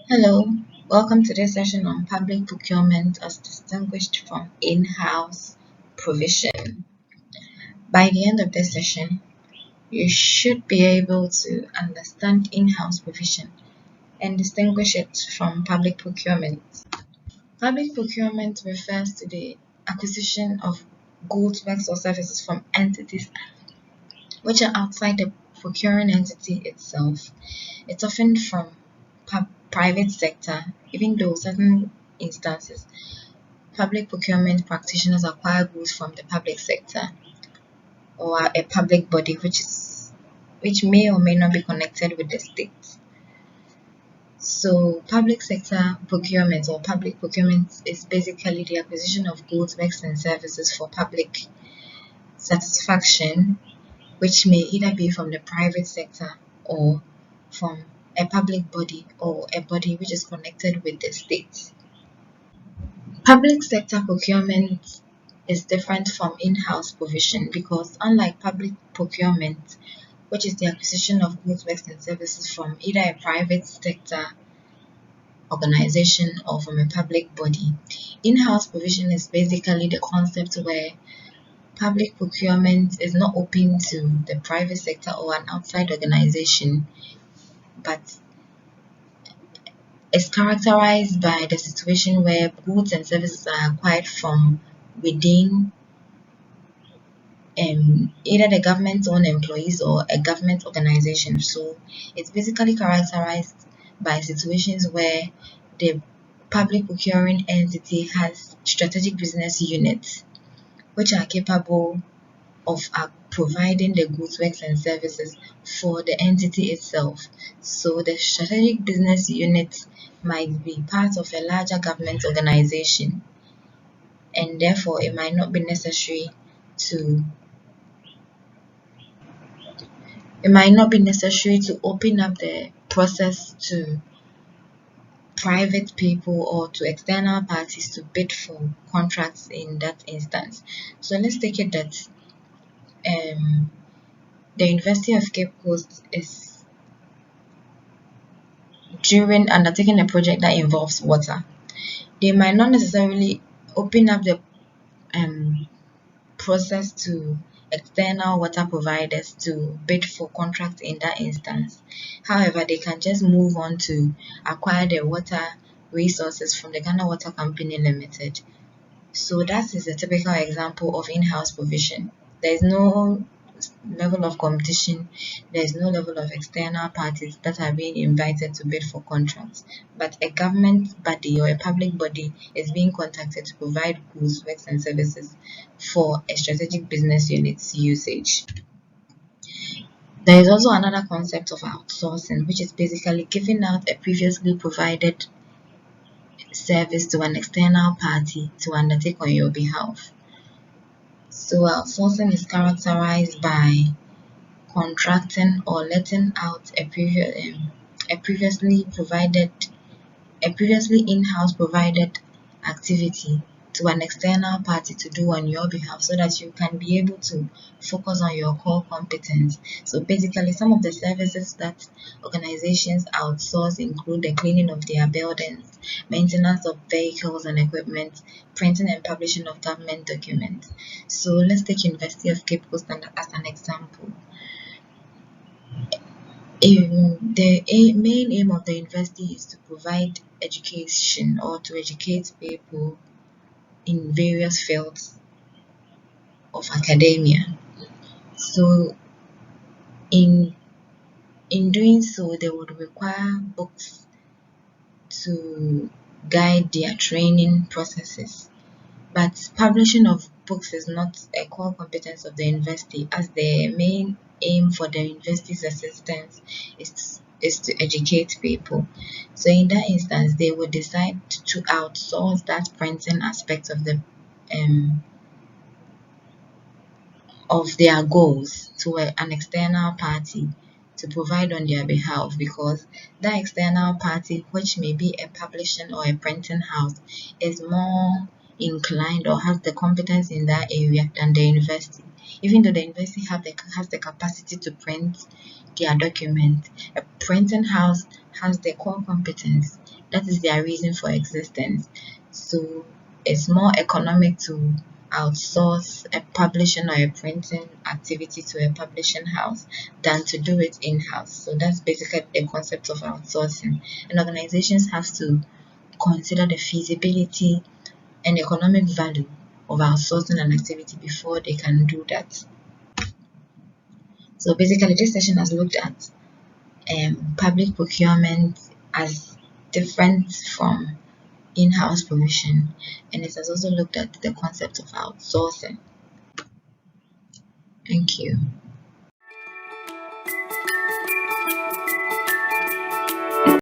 Hello, welcome to this session on public procurement as distinguished from in-house provision. By the end of this session, you should be able to understand in-house provision and distinguish it from public procurement. Public procurement refers to the acquisition of goods, works, or services from entities which are outside the procuring entity itself. It's often from private sector, even though certain instances public procurement practitioners acquire goods from the public sector or a public body which may or may not be connected with the state. So public sector procurement or public procurement is basically the acquisition of goods, works and services for public satisfaction, which may either be from the private sector or from a public body or a body which is connected with the state. Public sector procurement is different from in-house provision because unlike public procurement, which is the acquisition of goods, works and services from either a private sector organization or from a public body, in-house provision is basically the concept where public procurement is not open to the private sector or an outside organization, but is characterized by the situation where goods and services are acquired from within either the government's own employees or a government organization. So it's basically characterized by situations where the public procuring entity has strategic business units which are capable of providing the goods, works, and services for the entity itself. So the strategic business unit might be part of a larger government organization, and therefore it might not be necessary to open up the process to private people or to external parties to bid for contracts in that instance. So let's take it that the University of Cape Coast is during undertaking a project that involves water. They might not necessarily open up the process to external water providers to bid for contracts in that instance. However, they can just move on to acquire the water resources from the Ghana Water Company Limited. So that is a typical example of in-house provision. There is no level of competition, there is no level of external parties that are being invited to bid for contracts, but a government body or a public body is being contacted to provide goods, works and services for a strategic business unit's usage. There is also another concept of outsourcing, which is basically giving out a previously provided service to an external party to undertake on your behalf. So outsourcing is characterized by contracting or letting out a previously in-house provided activity to an external party to do on your behalf so that you can be able to focus on your core competence. So basically, some of the services that organizations outsource include the cleaning of their buildings, maintenance of vehicles and equipment, printing and publishing of government documents. So let's take University of Cape Coast as an example. The main aim of the university is to provide education or to educate people in various fields of academia. So in doing so, they would require books to guide their training processes. But publishing of books is not a core competence of the university, as the main aim for the university's existence is to educate people. So in that instance, they would decide to outsource that printing aspect of their goals to an external party to provide on their behalf, because that external party, which may be a publishing or a printing house, is more inclined or has the competence in that area than the university. Even though the university has the capacity to print their document, a printing house has the core competence That is their reason for existence. So it's more economic to outsource a publishing or a printing activity to a publishing house than to do it in-house. So that's basically the concept of outsourcing. And organizations have to consider the feasibility and economic value of outsourcing an activity before they can do that. So basically, this session has looked at public procurement as different from in-house provision, and it has also looked at the concept of outsourcing. Thank you.